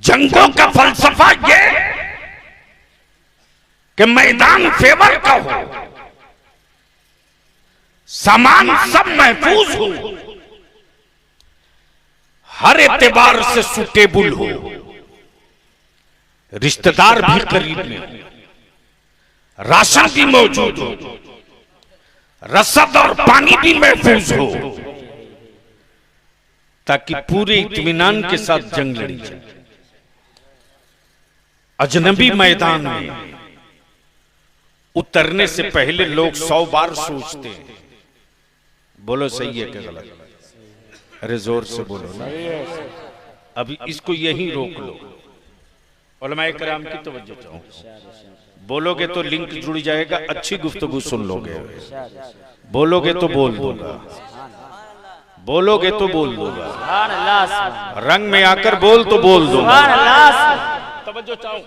जंगों का फलसफा ये कि मैदान फेवर का हो, सामान सब महफूज हो, हर एतबार से सुटेबल हो, रिश्तेदार भी करीब में हो, राशन भी मौजूद हो, रसद और पानी भी महफूज हो, ताकि पूरे इत्मीनान के साथ जंग लड़ी जाए। अजनबी मैदान में उतरने से पहले लोग 100 बार सोचते हैं। बोलो सही है क्या गलत? अरे जोर से बोलो ना, अभी इसको यहीं रोक लो। उलमाए किराम की तवज्जो चाहूं, बोलोगे तो लिंक जुड़ जाएगा, अच्छी गुफ्तगू सुन लोगे, बोलोगे तो बोल दूंगा, बोलोगे तो बोल दूंगा, रंग में आकर बोल तो बोल दूंगा। तवज्जो चाहूं,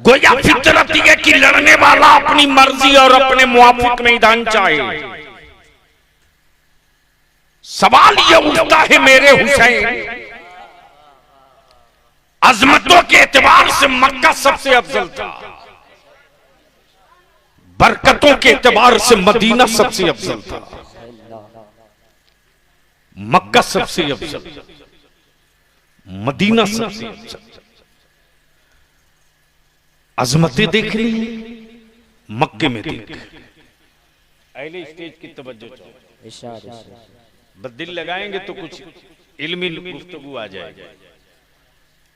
गोया फितरत ये कि लड़ने वाला अपनी मर्जी और अपने मुआफिक मैदान चाहे। सवाल ये उठता है मेरे हुसैन, अजमतों के एतबार से मक्का सबसे अफजल था, बरकतों के एतबार से मदीना सबसे अफजल था। मक्का सबसे अफजल, मदीना सबसे अफजल। अजमतें देख ली मक्के में देख। अहले स्टेज की तवज्जो चाहो, बस दिल लगाएंगे तो कुछ इल्मी गुफ्तगू आ जाएगी।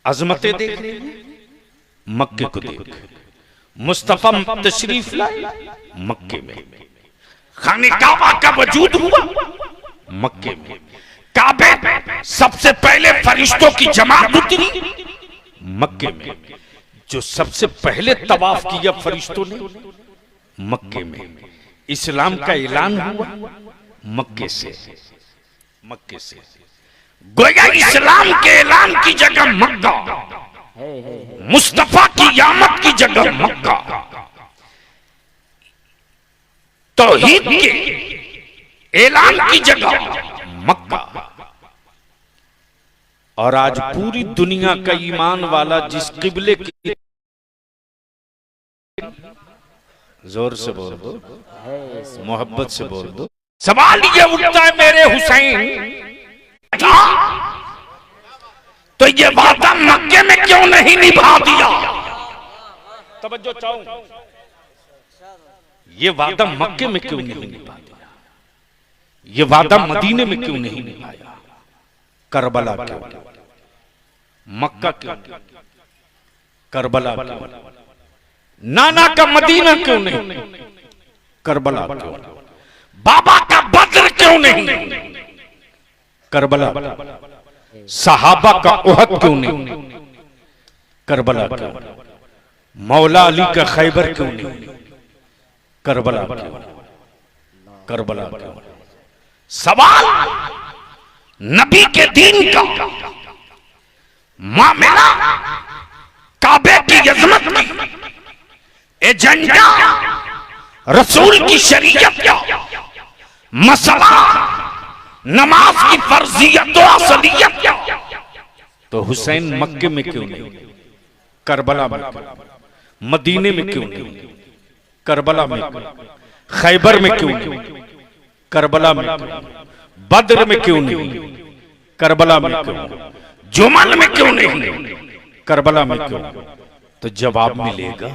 अजमतें देख ली मक्के को देख, मुस्तफा तशरीफ लाए मक्के में, खाने काबा का वजूद हुआ मक्के में, काबे सबसे पहले फरिश्तों की जमात उतरी मक्के में, जो सबसे पहले तवाफ किया फरिश्तों ने मक्के में, इस्लाम का ऐलान हुआ मक्के से। मक्के से गोया इस्लाम के ऐलान की जगह मक्का, मुस्तफा की यामत की जगह मक्का, तौहीद के ऐलान की जगह मक्का। और आज पूरी दुनिया का ईमान वाला जिस किबले की, जोर से बोल दो, मोहब्बत से बोल दो। सवाल ये उठता है मेरे हुसैन, तो ये वादा मक्के में क्यों नहीं निभा दिया? तवज्जो चाहूं, ये वादा मक्के में क्यों नहीं निभा दिया? ये वादा मदीने में क्यों नहीं निभाया? करबला क्यों? मक्का क्यों? करबला क्यों? नाना का मदीना क्यों नहीं? करबला क्यों? बाबा का बद्र क्यों नहीं? करबला। सहाबा का उहद क्यों नहीं? करबला क्यों? मौला अली का खैबर क्यों नहीं? करबला क्यों? करबला क्यों? सवाल नबी के दीन का मामला, काबे की अजमत की एजेंडा, रसूल की शरीयत का मसला, नमाज की फर्जियत और असलियत का, तो हुसैन मक्के में क्यों नहीं? करबला में, मदीने में क्यों नहीं? करबला में, खैबर में क्यों नहीं? करबला में, बद्र में क्यों नहीं? करबला में क्यों? जुमल में क्यों नहीं? करबला में क्यों? तो जवाब मिलेगा,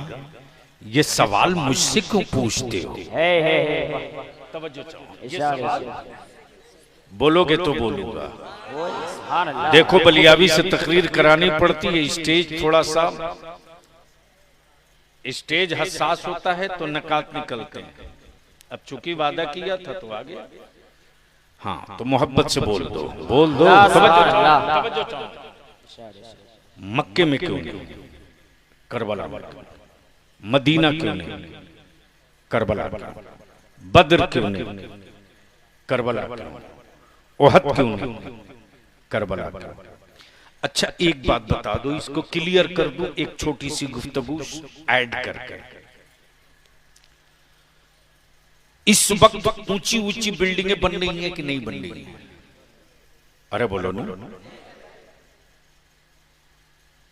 ये सवाल मुझसे क्यों पूछते हो? बोलोगे तो बोलूंगा। देखो बलियावी से तकरीर करानी पड़ती है, स्टेज थोड़ा सा स्टेज हसास होता है तो नकात निकलते हैं। अब चूंकि वादा किया था तो आ गया। हाँ तो मोहब्बत से बोल दो, बोल दो। मक्के में क्यों नहीं? करबला में। मदीना क्यों नहीं? करबला में। बद्र क्यों नहीं? करबला में। उहद क्यों नहीं? करबला में। अच्छा एक बात बता दो, इसको क्लियर कर दूं एक छोटी सी गुफ्तगू ऐड करके। इस वक्त ऊंची ऊंची बिल्डिंगें बन रही हैं कि नहीं बन रही हैं? अरे बोलो ना।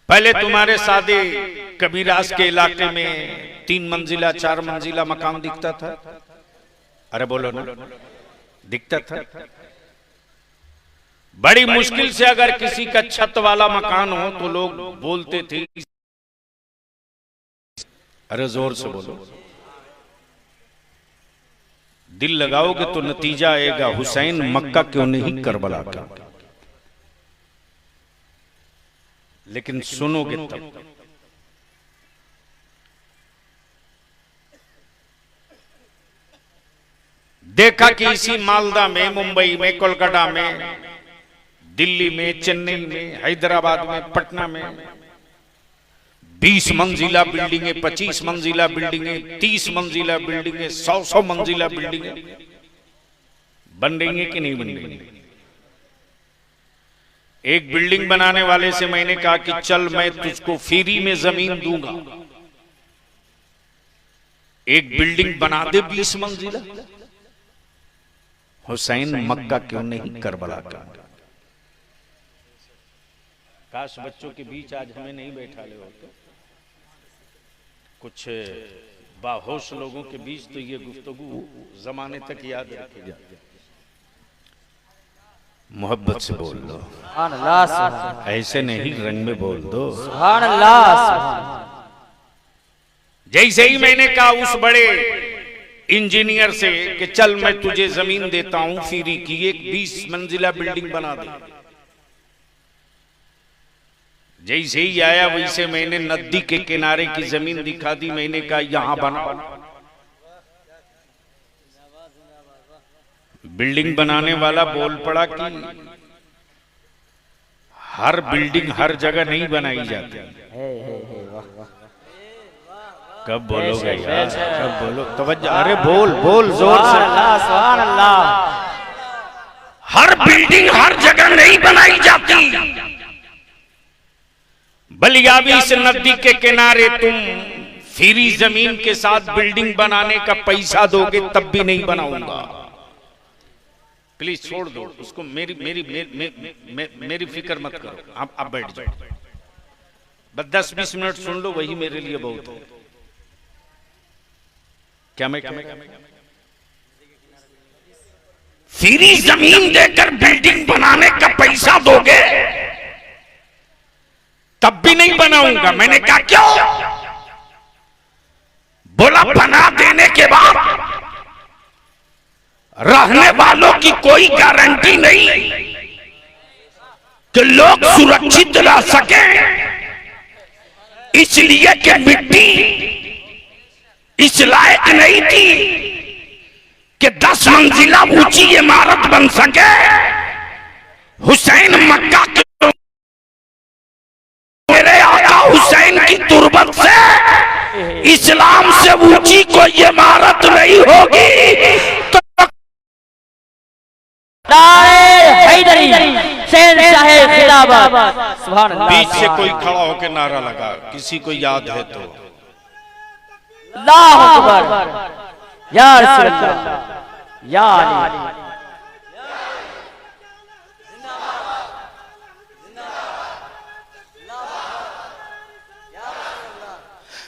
पहले तुम्हारे सादे कबीरास के इलाके में 3 मंजिला 4 मंजिला मकान दिखता था। अरे बोलो ना, दिखता था। बड़ी मुश्किल से अगर किसी का छत वाला मकान हो तो लोग बोलते थे, अरे जोर से बोलो, दिल लगाओगे तो नतीजा आएगा। हुसैन मक्का क्यों नहीं करबला का? लेकिन सुनोगे तब। देखा कि इसी मालदा में, मुंबई में, कोलकाता में, दिल्ली में, चेन्नई में, हैदराबाद में, पटना में 20 मंजिला बिल्डिंगें, 25 मंजिला बिल्डिंगें, 30 मंजिला बिल्डिंगें, 100 मंजिला बिल्डिंगें बन रही हैं कि नहीं बन रही हैं? एक बिल्डिंग बनाने वाले से मैंने कहा कि चल मैं तुझको फ्री में जमीन दूंगा, एक बिल्डिंग बना दे 20 मंजिला। हुसैन मक्का क्यों नहीं करबला का? काश बच्चों के बीच आज हमें नहीं बैठा ले होते, कुछ बाहोश लोगों के बीच तो ये गुफ्तगू जमाने तक याद रखेगा। मोहब्बत से बोल लो, ऐसे नहीं रंग में बोल दो। जैसे ही मैंने कहा उस बड़े इंजीनियर से कि चल मैं तुझे जमीन देता हूं फ्री की, एक 20 मंजिला बिल्डिंग बना दे, जैसे ही आया वैसे मैंने नदी के किनारे की जमीन दिखा दी। मैंने कहा यहां बनाओ। बिल्डिंग बनाने वाला बोल पड़ा कि हर बिल्डिंग हर जगह नहीं बनाई जाती। कब बोलोगे यार, कब बोलो? तवज्जो, अरे बोल बोल जोर से। सुभान अल्लाह। हर बिल्डिंग हर जगह नहीं बनाई जाती। बलियाबी से नदी के किनारे तुम फ्री जमीन के साथ बिल्डिंग बनाने का पैसा दोगे तब भी नहीं बनाऊंगा। प्लीज छोड़ दो उसको, मेरी फिक्र मत करो। आप बैठ जाओ, बस 10-20 मिनट सुन लो, वही मेरे लिए बहुत है। क्या मैं फ्री जमीन देकर बिल्डिंग बनाने का पैसा दोगे तब भी नहीं बनाऊंगा। मैंने कहा क्यों? बोला बना देने के बाद रहने वालों की कोई गारंटी नहीं कि लोग सुरक्षित रह सके, इसलिए कि मिट्टी इस लायक नहीं थी कि 10 मंजिला ऊंची इमारत बन सके। हुसैन मक्का के मेरे आका हुसैन की तुरबत से इस्लाम से ऊंची कोई इमारत नहीं होगी। तो बीच से कोई खड़ा होकर नारा लगा, किसी को याद है तो? अल्लाहु अकबर, या रसूल अल्लाह, या अली।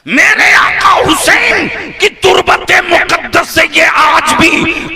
मेरे आका हुसैन की तुरबत मुकद्दस से ये आज भी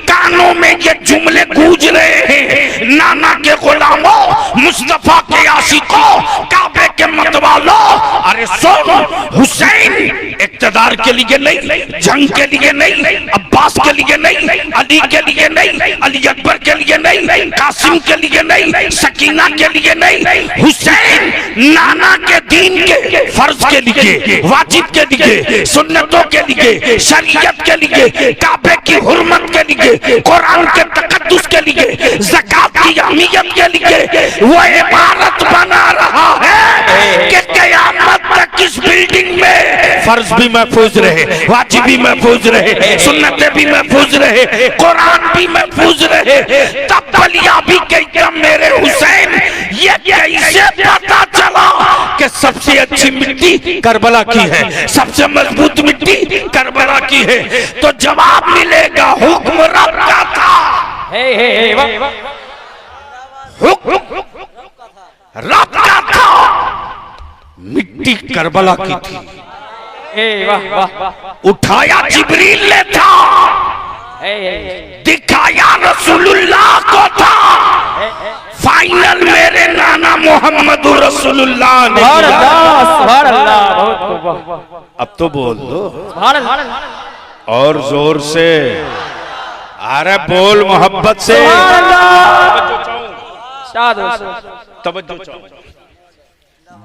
कानों में ये जुमले गूंज रहे हैं। नाना के गुलामों, मुस्तफा के आशिकों, काबे के मतवालों, अरे सुन, हुसैन इक्तदार के लिए नहीं, जंग के लिए नहीं, अब्बास के लिए नहीं, अली के लिए नहीं, अली अकबर के लिए नहीं, कासिम के लिए नहीं, सकीना के लिए नहीं, हुसैन नाना के दीन के फर्ज के लिए, वाजिब के लिए, सुन्नतों के लिए, शरीयत के लिए, काबे की हुर्मत के लिए, कुरान के तकद्दुस के लिए, ज़कात की अहमियत के लिए वो इमारत बना रहा है कि क़यामत तक इस बिल्डिंग में फर्ज भी महफूज रहे, वाजिब भी महफूज रहे, सुन्नतें भी महफूज रहे, कुरान भी महफूज रहे। तब बलियाबी के एकदम मेरे हुसैन ये कैसे पता चला कि सबसे अच्छी मिट्टी करबला की है, सबसे मजबूत मिट्टी करबला की है? तो जवाब मिलेगा, हुक्म रब का था, हुक्म रब का था। मिट्टी करबला की थी। वाह वाह। उठाया जिब्रील ने था, दिखाया रसूलुल्लाह को था, फाइनल मेरे नाना मोहम्मद रसूलुल्लाह ने किया। अब तो बोल दो और जोर से, अरे बोल मोहब्बत से।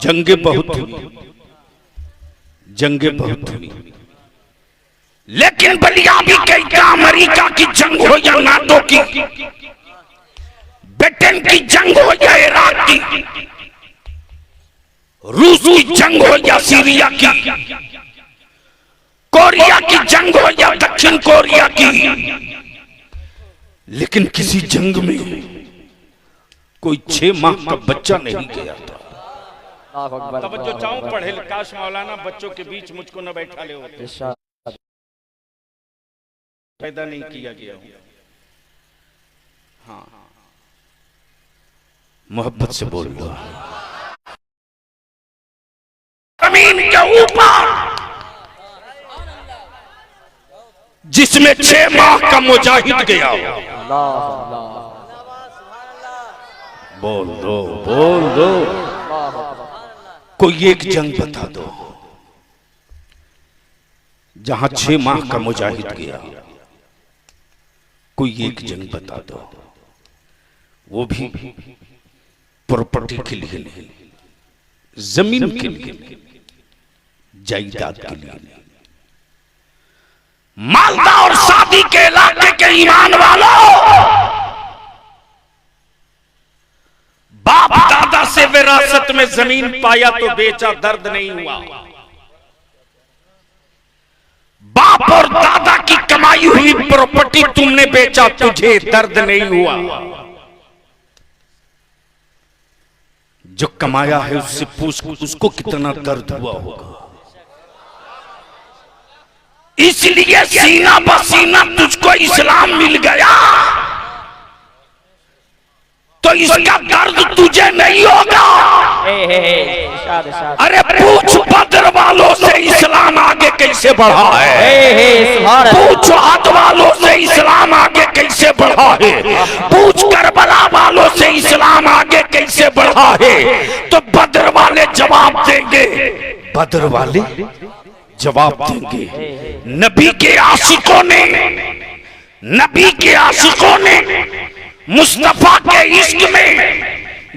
जंगे बहुत हुई, जंगे बहुत हुई, लेकिन बलिया भी कई का, अमेरिका की जंग हो या नाटो की, ब्रिटेन की जंग हो या इराक की, रूस की जंग हो या सीरिया की, कोरिया की जंग हो या दक्षिण कोरिया की, लेकिन किसी जंग में कोई 6 माह का बच्चा नहीं गया था। तवज्जो चाहूं, पढ़े काश मौलाना बच्चों के बीच मुझको न बैठा ले होते, पैदा नहीं किया गया। हाँ, मोहब्बत से बोल लो। जमीन के ऊपर जिसमें 6 माह का मुजाहिद गया, बोल दो बोल दो। कोई एक जंग बता दो जहां 6 माह का मुजाहिद गया, कोई एक जंग बता दो, वो भी प्रॉपर्टी के लिए नहीं, जमीन के लिए, जायदाद के लिए नहीं। मालदा और शादी के इलाके के ईमान वालों, बाप दादा से विरासत में जमीन पाया तो बेचा, दर्द नहीं हुआ। बाप और दादा की कमाई हुई प्रॉपर्टी तुमने बेचा, तुझे दर्द नहीं हुआ। जो कमाया है उससे पूछ, उसको कितना दर्द हुआ होगा। इसलिए सीना बसीना तुझको इस्लाम मिल गया तो इसका दर्द तुझे नहीं होगा। अरे पूछ बदर वालों से इस्लाम आगे कैसे बढ़ा है, पूछ आद वालों से इस्लाम आगे कैसे बढ़ा है, पूछ करबला वालों से इस्लाम आगे कैसे बढ़ा है, तो बदर वाले जवाब देंगे, बदर वाले जवाब देंगे। नबी के आशिकों ने, नबी के आशिकों ने मुस्तफा के इश्क में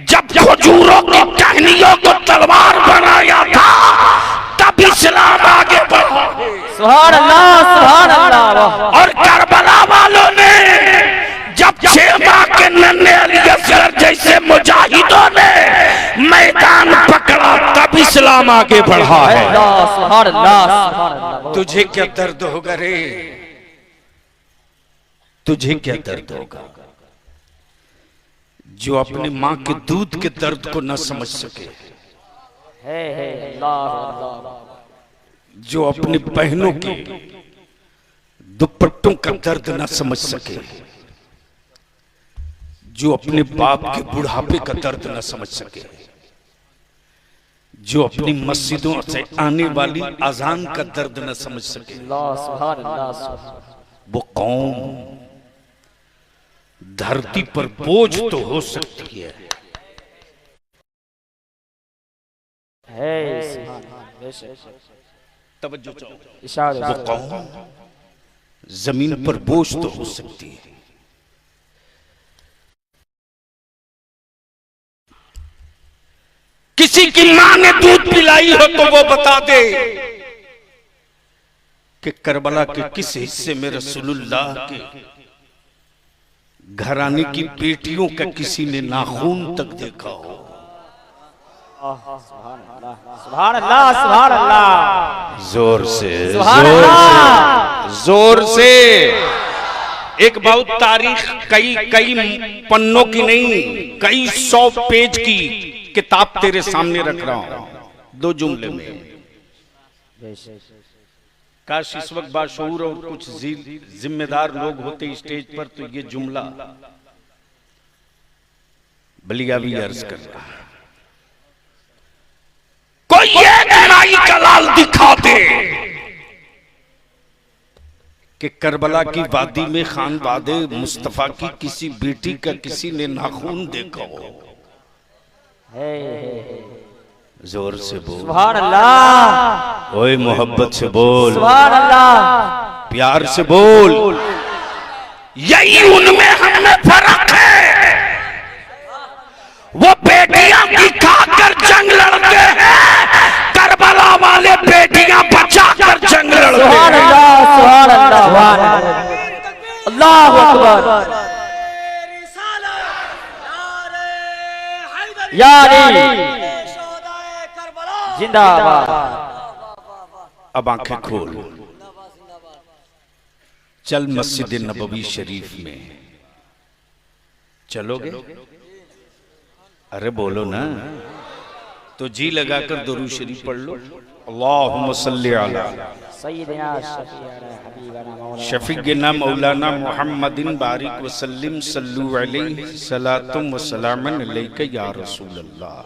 जब खजूरों की टहनियों को तलवार बनाया था, तब इस्लाम आगे बढ़ा। सुभान अल्लाह, सुभान अल्लाह। और करबला वालों ने जब 6 माह के नन्हे अली असगर जैसे मुजाहिदों ने मैदान पकड़ा, तब इस्लाम आगे बढ़ा है। सुभान अल्लाह। तुझे क्या दर्द होगा रे, तुझे क्या दर्द होगा जो अपनी माँ के दूध के दर्द को न समझ सके, जो अपनी बहनों के दुपट्टों का दर्द न समझ सके, जो अपने बाप के बुढ़ापे का दर्द न समझ सके, जो अपनी मस्जिदों से आने वाली अजान का दर्द न समझ सके, वो कौम धरती पर बोझ तो हो सकती है, वो कौम जमीन पर बोझ तो हो सकती है। किसी की मां ने दूध पिलाई हो तो वो बता दे कि करबला के किस हिस्से में रसूलुल्लाह के घराने की बेटियों का किसी ने नाखून तक देखा हो। सुभान अल्लाह, सुभान अल्लाह। जोर से, सुभान जोर अल्लाह। से, जोर से। एक बहुत तारीख कई पन्नों की नहीं, कई 100 पेज की किताब तेरे सामने रख रहा हूं 2 जुमले में। काश इस वक्त बाशऊर और कुछ जिम्मेदार लोग होते स्टेज पर तो ये जुमला बलिया भी अर्ज कर रहा। कोई एक मिसाल दिखा दे कि करबला की वादी में खान वादे मुस्तफा की किसी बेटी का किसी ने नाखून देखा हो। जोर से बोल सुभान अल्लाह, ओए मोहब्बत से बोल सुभान अल्लाह, प्यार से बोल। यही उनमें हमें फर्क है। वो बेटियां भी खाकर जंग लड़ते हैं, करबला वाले बेटियां बचाकर जंग लड़ते सुभान हैं। अल्लाह, सुभान अल्लाह, सुभान अल्लाह, अल्लाहु अकबर। या अली जिंदाबाद। अब आंखें खोल, चल मस्जिद नबवी शरीफ में चलोगे? अरे बोलो ना, तो जी लगाकर दुरूद शरीफ पढ़ लो। अल्लाहुम्मा सल्ली अला सय्यिदना शफीअना हबीबना मौलाना शफीअना मौलाना मुहम्मदिन बारिक वसल्लिम सल्लु अलैहि सलातुम व सलामन अलैका या रसूल अल्लाह।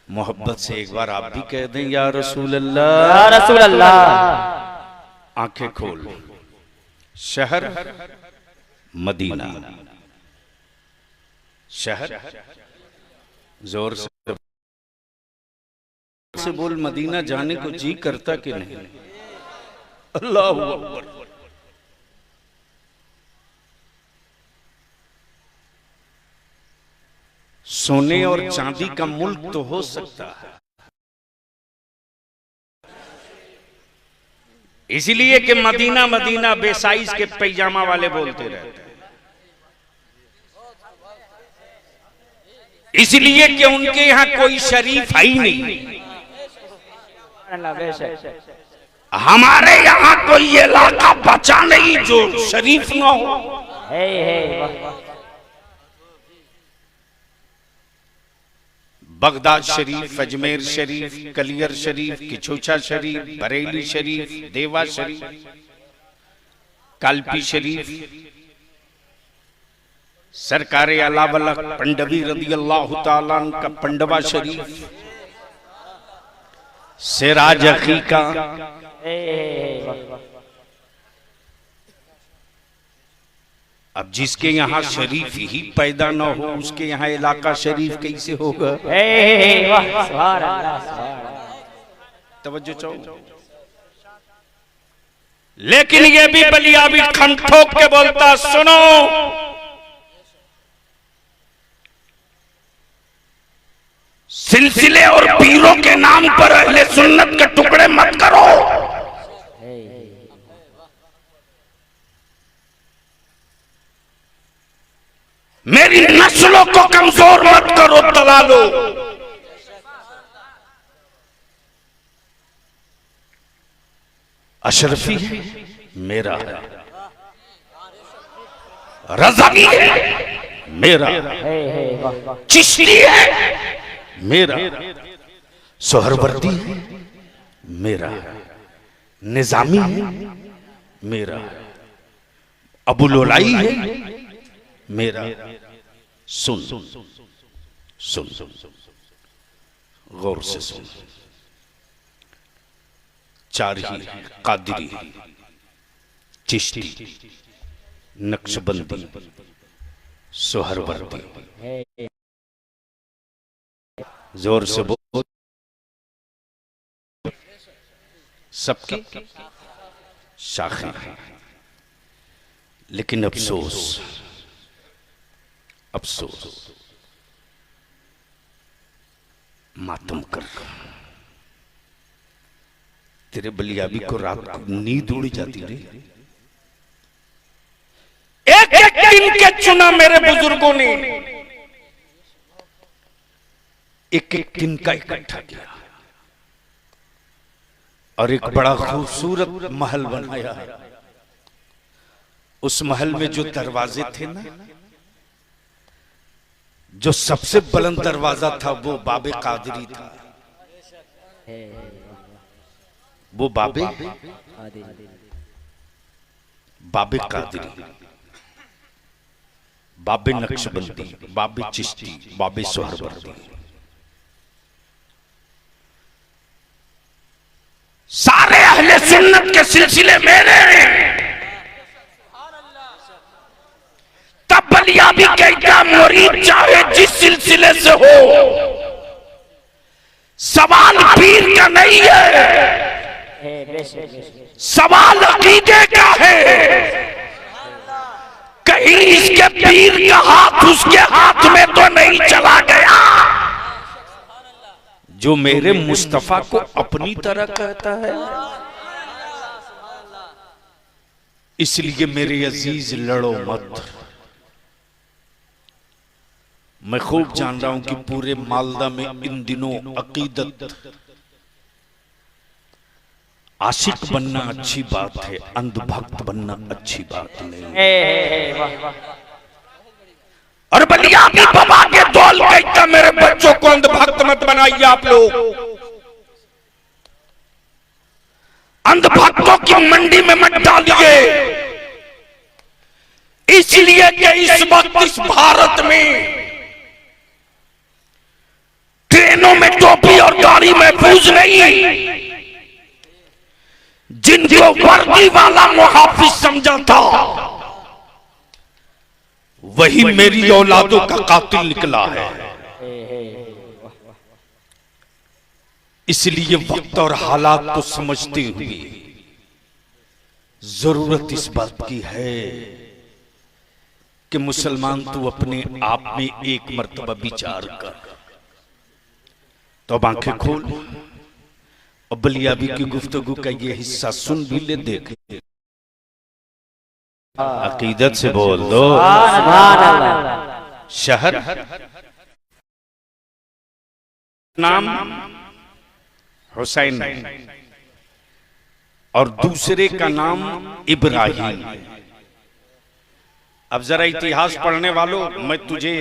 मोहब्बत से एक बार आप भी कह दें या रसूल अल्लाह, या रसूल अल्लाह। आंखें खोल, शहर मदीना, शहर जोर से बोल, मदीना जाने को जी करता कि नहीं? अल्लाह अकबर। सोने और चांदी का मुल्क तो हो सकता है, इसीलिए कि मदीना मदीना बेसाइज के पैजामा वाले बोलते रहते हैं, इसलिए कि उनके यहां कोई शरीफ है ही नहीं। हमारे यहाँ कोई इलाका बचा नहीं जो शरीफ ना हो। बगदाद शरीफ, अजमेर शरीफ, कलियर शरीफ, किचोचा शरीफ, बरेली शरीफ, देवा शरीफ, कालपी शरीफ, सरकारे अलावला पंडवी रदी अल्लाह ताला का पंडवा शरीफ, सिराज अकीका, अब जिसके यहाँ शरीफ ही पैदा न हो उसके यहाँ इलाका शरीफ कैसे होगा? तवज्जो चाहो। लेकिन ये भी बलिया भी खन ठोक के बोलता, सुनो सिलसिले और पीरों के नाम पर अहले सुन्नत के टुकड़े मत करो। मेरी नस्लों को कमजोर मत करो, दलालो। अशरफी है मेरा, रज़वी है मेरा, चिश्ती है मेरा, सोहरवर्दी है मेरा, निजामी है मेरा, अबुलोलाई है मेरा। सुन सुन गौर से सुन, चार ही कादरी, चिश्ती, नक्शबंदी, सोहरवर्दी, जोर से बोल, सबकी शाखें हैं। लेकिन अफसोस अफसोस, मातम कर, तेरे बलियाबी को रात को नींद उड़ जाती रे। एक एक दिन के चुना मेरे बुजुर्गों ने, एक एक दिन का इकट्ठा किया और एक बड़ा खूबसूरत महल बनाया। उस महल में जो दरवाजे थे ना, जो सबसे बुलंद दरवाजा था वो बाबे कादरी था, वो बाबे कादरी, बाबे नक्शबंदी, बाबे चिश्ती, बाबे सोहरवर्दी। सुन्नत के सिलसिले मेरे हैं। तब बलिया भी कहता मुरीद चाहे जिस सिलसिले से हो, सवाल पीर का नहीं है, सवाल अकीदे का है। कहीं इसके पीर का हाथ उसके हाथ में तो नहीं चला गया, जो मेरे मुस्तफा को अपनी तरह कहता है। इसलिए मेरे अजीज लड़ो मत। मैं खूब जान रहा हूं कि पूरे मालदा में इन दिनों अकीदत, आशिक बनना अच्छी बात है, अंधभक्त बनना अच्छी बात नहीं। और बलिया की बाबा के दौल कहता मेरे बच्चों को अंधभक्त मत बनाइए आप लोग। अंधभक्तों की मंडी में मत डालिए, इसलिए कि इस वक्त इस भारत में ट्रेनों में टोपी और गाड़ी महफूज नहीं। जिनको वर्दी वाला मुहाफिज समझा था, वही मेरी औलादों का कातिल निकला है। इसलिए वक्त और हालात को समझते हुए जरूरत इस बात की है कि मुसलमान तू अपने आप में एक मर्तबा विचार कर। तो अब आंखें खोल और बलियाबी की गुफ्तगू का ये हिस्सा सुन भी ले, देख ले। अकीदत से बोल दो शहर नाम हुसैन और दूसरे का नाम इब्राहिम। अब जरा इतिहास पढ़ने वालों, मैं तुझे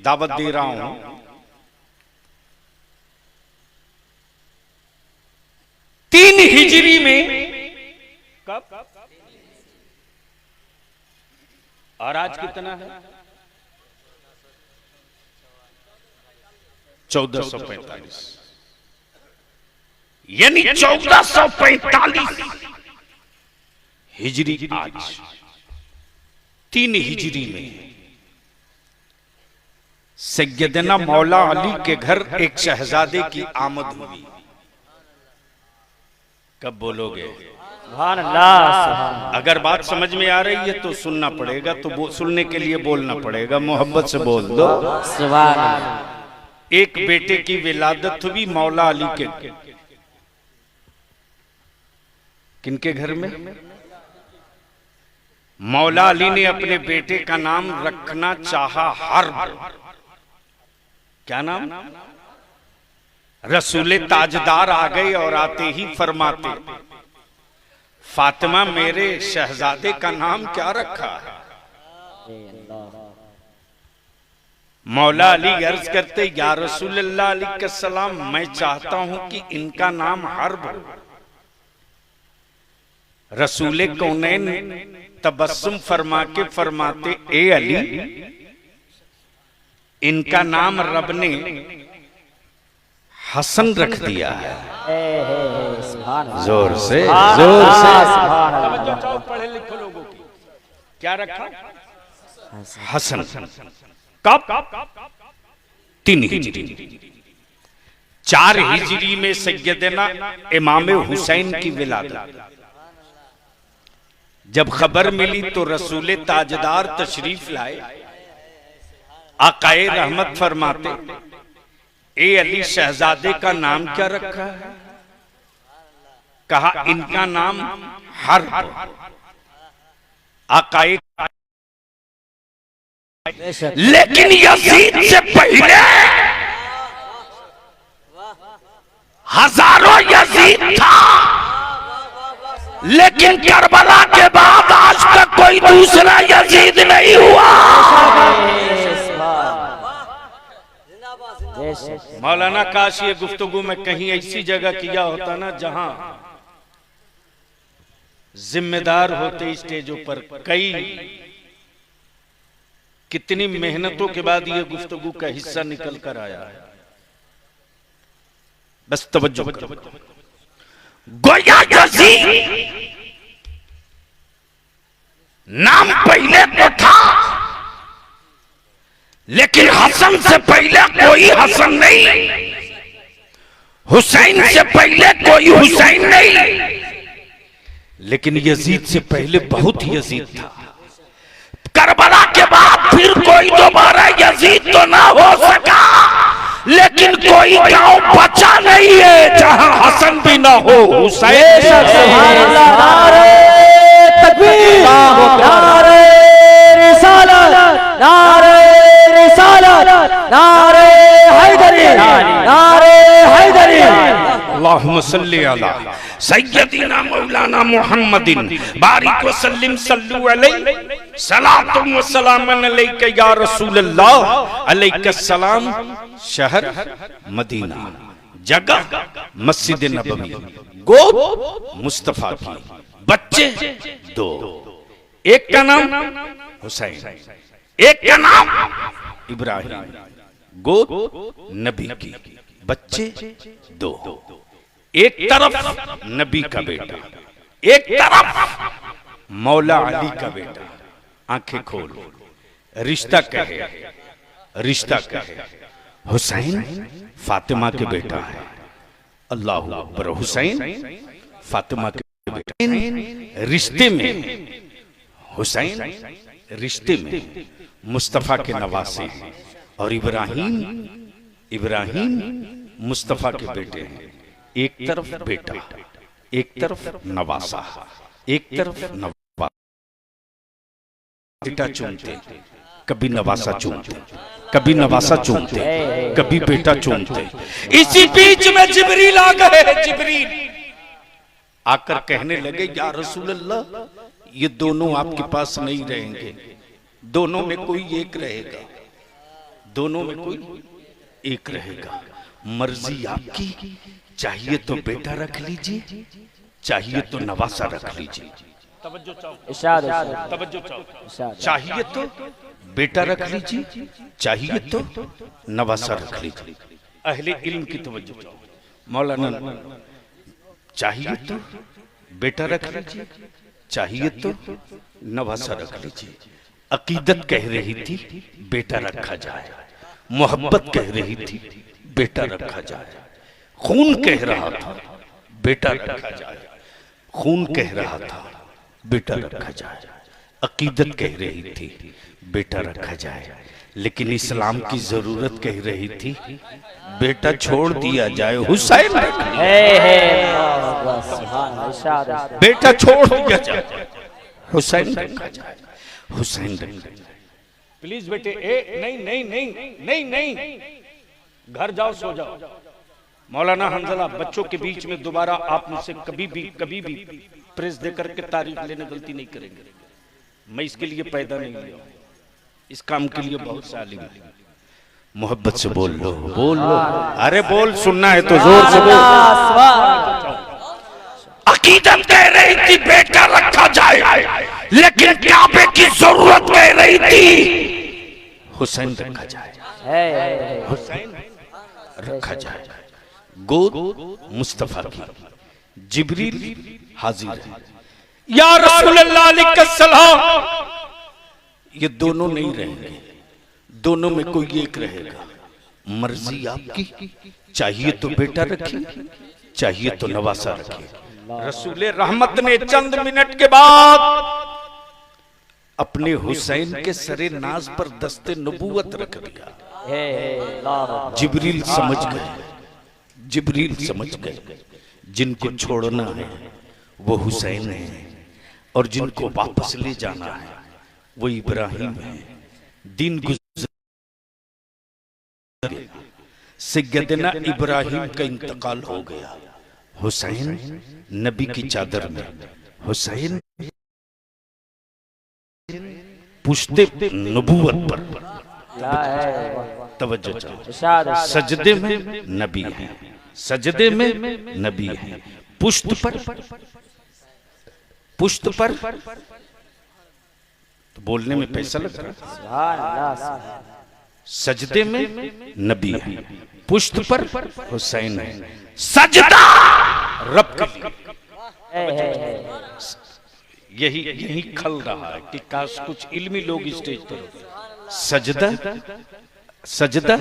दावत दे रहा हूं। 3 हिजरी में कब और आज कितना है? 1445, यानी 1445 हिजरी आज। 3 हिजरी में सैयदना मौला अली के घर एक शहजादे की आमद हुई। कब बोलोगे? अगर बात समझ में आ रही है तो सुनना पड़ेगा, तो सुनने के लिए बोलना पड़ेगा। मोहब्बत से बोल दो। एक बेटे की विलादत हुई मौला अली के। किनके घर में? मौला अली ने अपने बेटे का नाम रखना चाहा हर्ब। क्या नाम? रसूले ताजदार आ गए और आते ही फरमाते, फातिमा मेरे शहजादे का नाम क्या रखा है? मौला अली अर्ज करते, या रसूलल्लाह अलैहि सलाम, मैं चाहता हूं कि इनका नाम हर्ब हो। रसूले कौनैन तबस्सुम फरमा के फरमाते, ए अली, इनका नाम रब ने हसन रख दिया है। जोर से जोर से पढ़े लिखे लोगों की क्या रखा? हसन। कब? 3 हिजरी। 4 हिजरी में सैयदना इमाम हुसैन की विलादत। जब खबर मिली तो रसूले ताजदार तशरीफ लाए। आकाए रहमत फरमाते, ए अली, शहजादे का नाम क्या रखा है? कहा, इनका नाम हर्ब। आकाए, लेकिन यजीद से पहले हजारों यजीद था, लेकिन करबला के बाद आज तक कोई दूसरा यजीद नहीं हुआ। मौलाना काश ये गुफ्तगू में कहीं ऐसी जगह किया होता ना जहां जिम्मेदार होते स्टेजों पर। कई कितनी मेहनतों के बाद ये गुफ्तगू का हिस्सा निकल कर आया है। बस तवज्जो करो। गोया यजीद नाम पहले तो था, लेकिन हसन से पहले कोई हसन नहीं, हुसैन से पहले कोई हुसैन नहीं, लेकिन यजीद से पहले बहुत यजीद था। करबला के बाद फिर कोई दोबारा यजीद तो ना हो सका, लेकिन कोई गांव बचा नहीं है जहां हसन भी ना हो, हुसैन। सुभान अल्लाह, नारे तकबीर, नारे रिसालत, नारे रिसालत, नारे हैदरी, नारे हैदरी। अल्लाहुम्मा सल्ली अला सय्यदिना मौलाना मुहम्मदिन बारिक व सल्लिम सल्लु अलैहि सलातुम व सलामन अलैका या रसूल अल्लाह अलैका सलाम। शहर मदीना, जगह मस्जिद नबवी, गोद मुस्तफा की, बच्चे दो, एक का नाम हुसैन, एक का नाम इब्राहिम, गोद नबी की, बच्चे दो, एक तरफ नबी का बेटा, एक तरफ मौला अली का बेटा। आंखें खोल, रिश्ता कहे, रिश्ता कहे। हुसैन फातिमा के बेटा है, अल्लाहु अकबर। हुसैन फातिमा के बेटा, रिश्ते में हुसैन, रिश्ते में मुस्तफा के नवासे हैं, और इब्राहिम, इब्राहिम मुस्तफा के बेटे हैं। एक तरफ बेटा, एक तरफ नवासा, एक तरफ नवासा। बेटा चूमते, कभी नवासा चूमते, कभी नवासा चूमते, कभी बेटा चूमते। इसी बीच में जिब्रील आ गए। जिब्रील आकर कहने लगे, या रसूल अल्लाह, ये दोनों आपके पास नहीं रहेंगे, दोनों में कोई एक रहेगा, दोनों में कोई एक रहेगा। मर्जी आपकी, चाहिए तो बेटा रख लीजिए, चाहिए तो नवासा रख लीजिए। चाहिए तो बेटा रख लीजिए, चाहिए तो नवासा रख लीजिए। अहले इल्म की तवज्जो चाहो। मौलाना, चाहिए तो बेटा रख लीजिए, चाहिए तो नवासा रख लीजिए। अकीदत कह रही थी बेटा रखा जाए, मोहब्बत कह रही थी बेटा रखा जाए, खून कह रहा था बेटा रखा जाए, खून कह रहा था बेटा रखा जाए, अकीदत कह रही थी बेटा रखा जाए, लेकिन इस्लाम की जरूरत कह रही थी बेटा छोड़ दिया जाए, हुसैन बेटा छोड़ दिया जाए, हुसैन रखा जाए, हुसैन रखा जाए। प्लीज बेटे, ए नहीं नहीं नहीं नहीं नहीं, घर जाओ, सो जाओ। मौलाना हंजला, बच्चों के बीच में दोबारा आप मुझसे कभी भी प्रेस देकर के तारीफ लेने गलती नहीं करेंगे। मैं इसके लिए पैदा नहीं लिया, इस काम के लिए बहुत सालिम। मोहब्बत से बोल लो, बोल लो, अरे बोल, सुनना है तो जोर से बोल। अकीदत कह रही थी बेटा रखा जाए, लेकिन काबे की जरूरत कह रही थी हुसैन रखा जाए, हुसैन रखा जाए। गोद मुस्तफा की, जिब्रील हाजिर है, या रसूल अल्लाह अलैहिस्सलाम। ये दोनों नहीं रहेंगे, दोनों में कोई एक रहेगा। मर्जी आपकी, चाहिए तो बेटा रखिए, चाहिए तो नवासा रखिए। रसूल रहमत ने चंद मिनट के बाद अपने हुसैन के सरे नाज पर दस्ते नबूवत रख दिया। जिब्रील समझ गए, जिब्रील समझ गए, जिनको छोड़ना है वो हुसैन है, और जिनको वापस ले जाना है वो इब्राहिम है। दिन गुजर सैयदना इब्राहिम का इंतकाल हो गया। हुसैन नबी की चादर में, हुसैन पुश्ते नबूवत पर, तवज्जो चाहो, सजदे में नबी है, सजदे में नबी है, पुश्त पर, पुश्त पर तो बोलने में पैसा लग रहा है। सजदे में नबी है, पुश्त पर हुसैन है। सजदा रब के लिए, यही यही खल रहा है कि काश कुछ इल्मी लोग स्टेज पर होते। सजदा सजदा,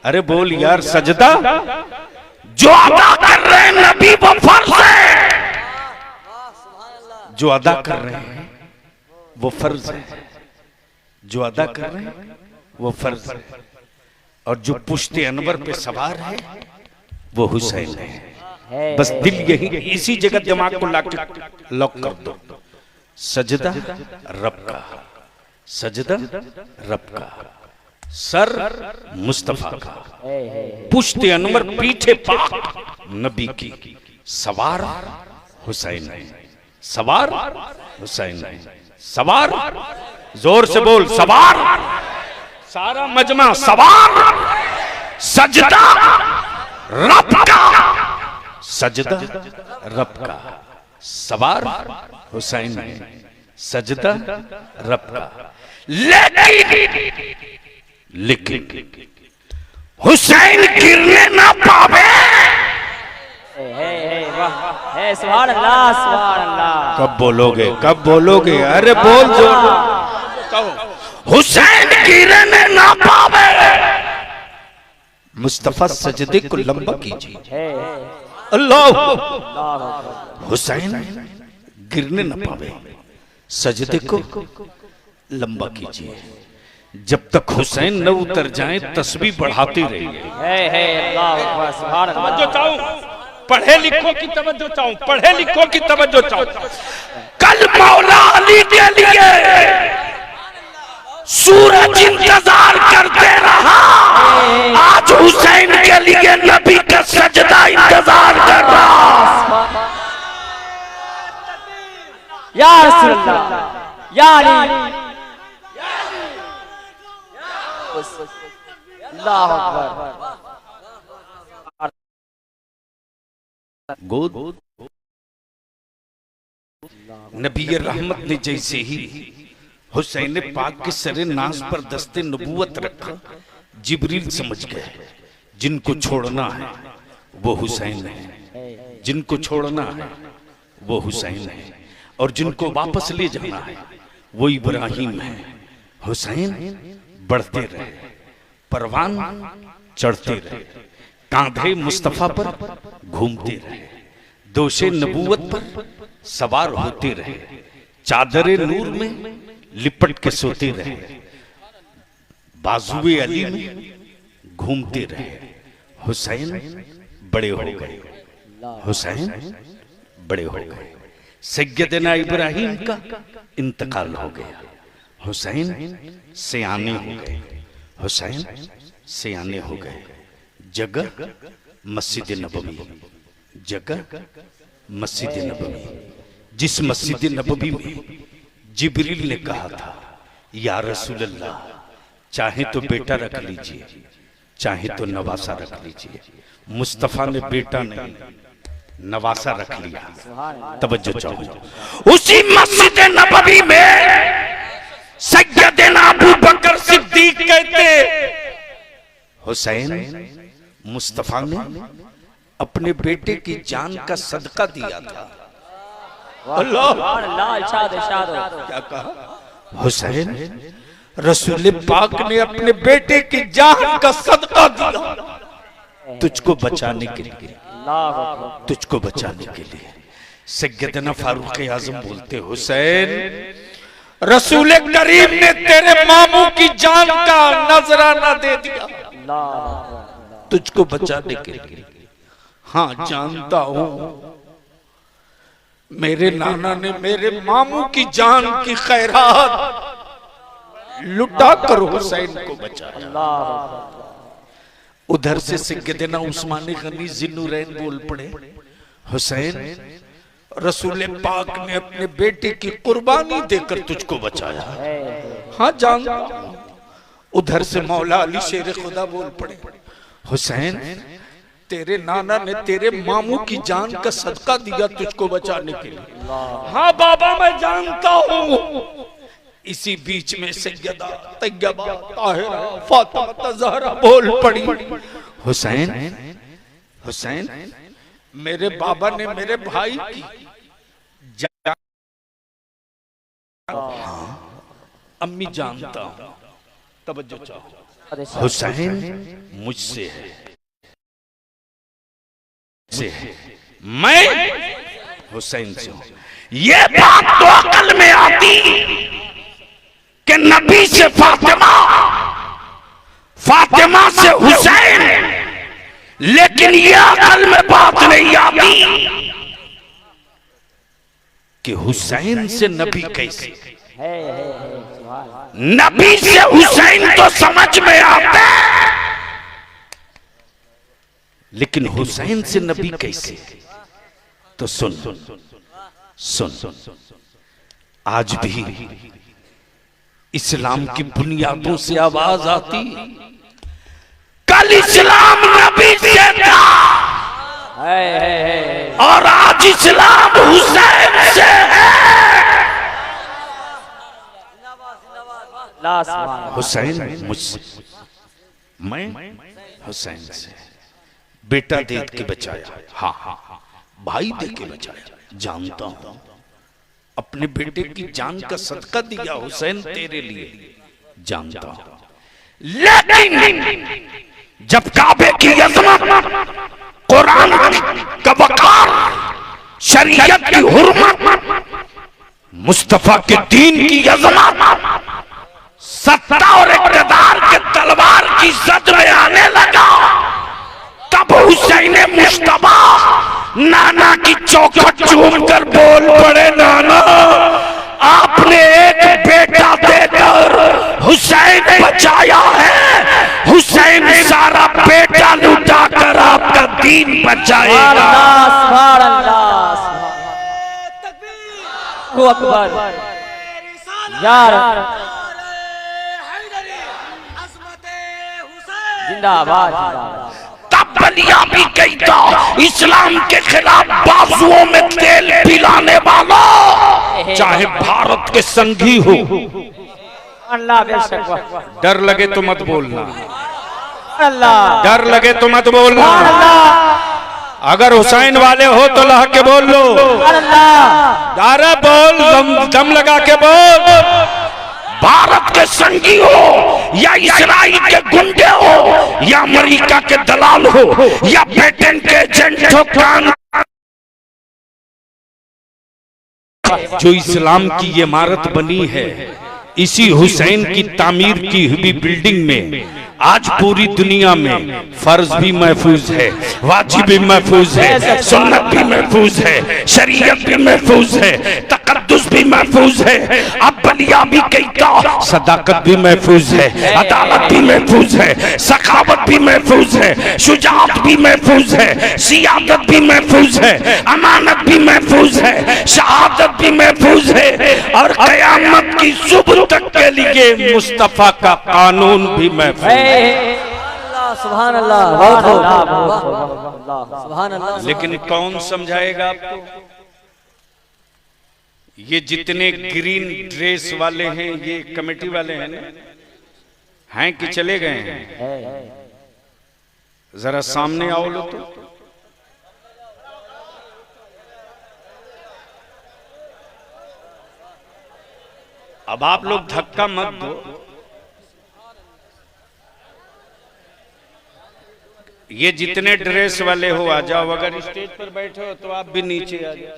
अरे बोल यार, सजदा जो अदा कर रहे हैं नबी वो फर्ज है, जो अदा कर रहे हैं वो फर्ज है, जो अदा कर रहे हैं वो फर्ज है, और जो पुश्ते अनवर पे सवार है वो हुसैन है। बस दिल यही इसी जगह दिमाग को लॉक कर दो। सजदा रब का, सजदा रब का, सर मुस्तफा का, पुश्ते अनवर पीछे पाक नबी की, सवार हुसैन है, सवार हुसैन है, सवार, जोर से बोल सवार, सारा मजमा सवार, सजदा रब का, सजदा रब का, सवार हुसैन है, सजदा रब का। लेकिन हुसैन गिरने ना पावे। सुभान अल्लाह, सुभान अल्लाह। कब बोलोगे, कब बोलोगे? अरे बोल जो, हुसैन गिरने ना पावे। मुस्तफा सजदे को लंबा कीजिए, अल्लाह। हुसैन गिरने न पावे, सजदे को लंबा कीजिए। जब तक हुसैन न उतर जाए तस्बीह बढ़ाती रहिए। तवज्जो चाहूं, पढ़े लिखो की तवज्जो चाहूं, पढ़े लिखो की तवज्जो चाहूं। कल मौला अली के लिए सूरज इंतजार करते रहा, आज हुसैन के लिए नबी का सजदा इंतजार कर रहा। या रसूल अल्लाह, या अली, अल्लाहु अकबर। गोद नबी रहमत ने जैसे ही हुसैन पाक के सरे नास पर दस्ते नबूवत रखा, जिब्रील समझ गए जिनको छोड़ना है वो हुसैन है, जिनको छोड़ना है वो हुसैन है, और जिनको वापस ले जाना है वो इब्राहिम है। हुसैन बढ़ते रहे, परवान चढ़ते रहे, कांधे मुस्तफा पर घूमते रहे, दोषे नबूवत पर सवार होते रहे, चादरे नूर में लिपट के सोते रहे, बाजुए अली में घूमते रहे। हुसैन बड़े हो गए, हुसैन बड़े हो गए। सैयदना इब्राहिम का इंतकाल हो गया, हुसैन सयाने हो गए, हुसैन सयाने हो गए। जगह मस्जिद नबवी, जगह मस्जिद नबवी, जिस मस्जिद नबवी में जिब्रील ने कहा था या रसूल अल्लाह, चाहे तो बेटा रख लीजिए, चाहे तो नवासा रख लीजिए। मुस्तफा ने बेटा नहीं नवासा रख लिया। तवज्जो चाहो, उसी मस्जिद नबवी में सैयदना अबू बकर सिद्दीक कहते, हुसैन मुस्तफा ने अपने बेटे की जान का सदका दिया था। अल्लाह, क्या कहा? हुसैन रसूल पाक ने अपने बेटे की जान का सदका दिया तुझको बचाने के लिए, तुझको बचाने के लिए। सैयदना फारूक आजम बोलते, हुसैन रसूल करीम ने तेरे मामू की जान का नजराना दे दिया तुझको बचाने के लिए। हाँ जानता हूं, मेरे नाना ने मेरे मामू की जान की खैरात लुटा कर हुसैन को बचाया। उधर से सैयदना उस्मान गनी जिन्नुरैन बोल पड़े, हुसैन रसूल पाक ने अपने बेटे की कुर्बानी देकर तुझको बचाया। हाँ जानता हूं। उधर से मौला अली शेर खुदा बोल पड़े, हुसैन तेरे नाना ने तेरे मामू की जान का सदका दिया तुझको बचाने के लिए। हाँ बाबा मैं जानता हूँ। इसी बीच में सैयदा तैयबा ताहिरा फातिमा ज़हरा बोल पड़ी, हुसैन हुसैन मेरे बाबा ने मेरे भाई की अम्मी जानता हूं, तवज्जो चाहो, हुसैन मुझसे है, मैं हुसैन से हूं। ये बात तो अकल में आती कि नबी से फातिमा, फातिमा से हुसैन, लेकिन ये अकल में बात नहीं आती कि हुसैन से नबी कैसे, नबी से हुसैन तो समझ में आता है, लेकिन हुसैन से नबी कैसे? तो सुन सुन, आज भी इस्लाम की बुनियादों से आवाज आती, कल इस्लाम नबी से था और आज इस्लाम हुसैन से है। हुसैन मुझसे, मैं हुसैन से, बेटा दे के बचाया, हाँ हाँ हाँ, भाई दे के बचाया, जानता हूं, अपने बेटे की जान का सदका दिया हुसैन तेरे लिए, जानता हूं, लेकिन जब काबे की अज़मत, कुरान का वक़ार, शरीयत की हुर्मत, मुस्तफा के दीन की अज़मत, सत्ता और इक़्तिदार के तलवार की जद में आने लगा, तब हुसैन मुश्तबा नाना की चौखट चूम कर बोल पड़े, नाना आपने एक बेटा देकर हुसैन बचाया है, हुसैन सारा बेटा लुटा कर आपका दीन बचाएगा। जिंदाबाद। बलिया भी कहता, इस्लाम के खिलाफ बाजुओं में तेल पिलाने वाला, चाहे भारत के संगी हो, अल्लाह बेशक, डर लगे तो मत बोलना, अल्लाह डर लगे तो मत बोलना, अगर हुसैन वाले हो तो लह के बोल लो, अरे बोल, दम लगा के बोल, भारत के संगी हो या इजराइल के गुंडे हो या अमेरिका के दलाल हो या ब्रिटेन के एजेंट हो, जो इस्लाम की ये इमारत बनी है, इसी हुसैन की तामीर की हुई बिल्डिंग में आज पूरी दुनिया में फर्ज भी महफूज है, वाजिब भी महफूज है, सुन्नत भी महफूज है, शरीयत भी महफूज है, तकद्दुस भी महफूज है, अब बलिया भी कहता, सदाकत भी महफूज है, अदालत भी महफूज है, सखावत भी महफूज है, शुजाअत भी महफूज है, सियादत भी महफूज है, अमानत भी महफूज है, शहादत भी महफूज है, और कयामत की सुबह तक के लिए मुस्तफा का कानून भी महफूज है। सुभान अल्लाह, सुभान अल्लाह। लेकिन कौन समझाएगा आपको? ये जितने ग्रीन ड्रेस वाले हैं, ये कमेटी वाले हैं ना, हैं कि चले गए हैं? जरा सामने आओ लो तो। अब आप लोग धक्का मत दो, ये जितने ड्रेस वाले हो आ जाओ, अगर स्टेज पर बैठे हो तो आप भी नीचे आ जाओ,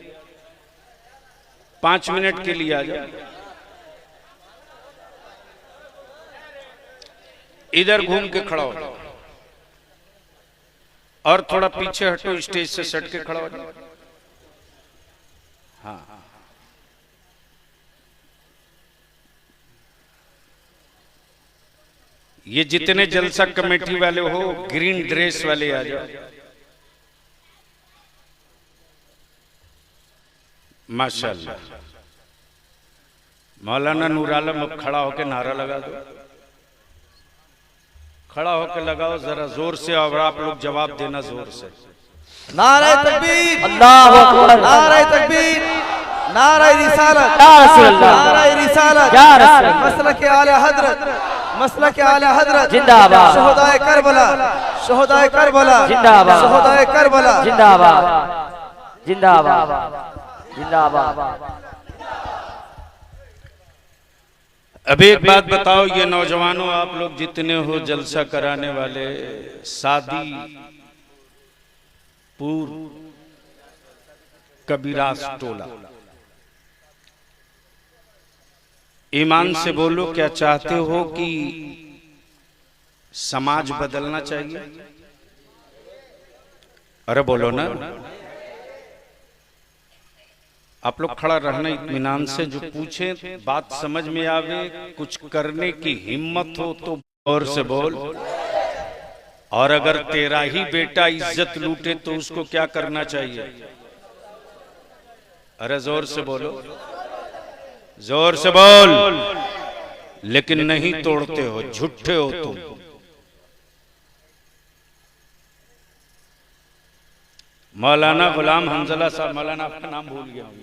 5 मिनट के लिए आ जाओ, इधर घूम के खड़ा हो जाओ और थोड़ा पीछे हटो, स्टेज से सट के खड़ा हो जाओ। हाँ, ये जितने जलसा कमेटी वाले हो, ग्रीन ड्रेस वाले आ जाओ। माशाल्लाह, मौलाना नूर आलम अब खड़ा होकर नारा लगा दो, खड़ा होकर लगाओ जरा जोर से, और आप लोग जवाब देना जोर से। नारे तकबीर, अल्लाहु अकबर, नारे तकबीर, नारे रिसालत, या रसूल अल्लाह, नारे रिसालत, या रसूल अल्लाह, मसलक आले हजरत, मसलक आले हजरत जिंदाबाद, शहदाए करबला, शहदाए करबला जिंदाबाद, शहदाए करबला जिंदाबाद, जिंदाबाद, जिंदाबाद। अब एक बात बताओ, ये नौजवानों, आप लोग जितने हो जलसा कराने वाले, शादी पूर्व कबीरास टोला, ईमान से बोलो, क्या चाहते हो कि समाज बदलना चाहिए? अरे बोलो ना। आप लोग खड़ा रहना इत्मीनान से, जो पूछे बात समझ में आवे, कुछ करने की हिम्मत हो तो और से बोल। और अगर तेरा ही बेटा इज्जत लूटे तो उसको क्या करना चाहिए? अरे जोर से बोलो, जोर से बोल। लेकिन नहीं तोड़ते हो, झूठे हो तुम। मौलाना गुलाम हंजला साहब, मौलाना आपका नाम भूल गया हूं,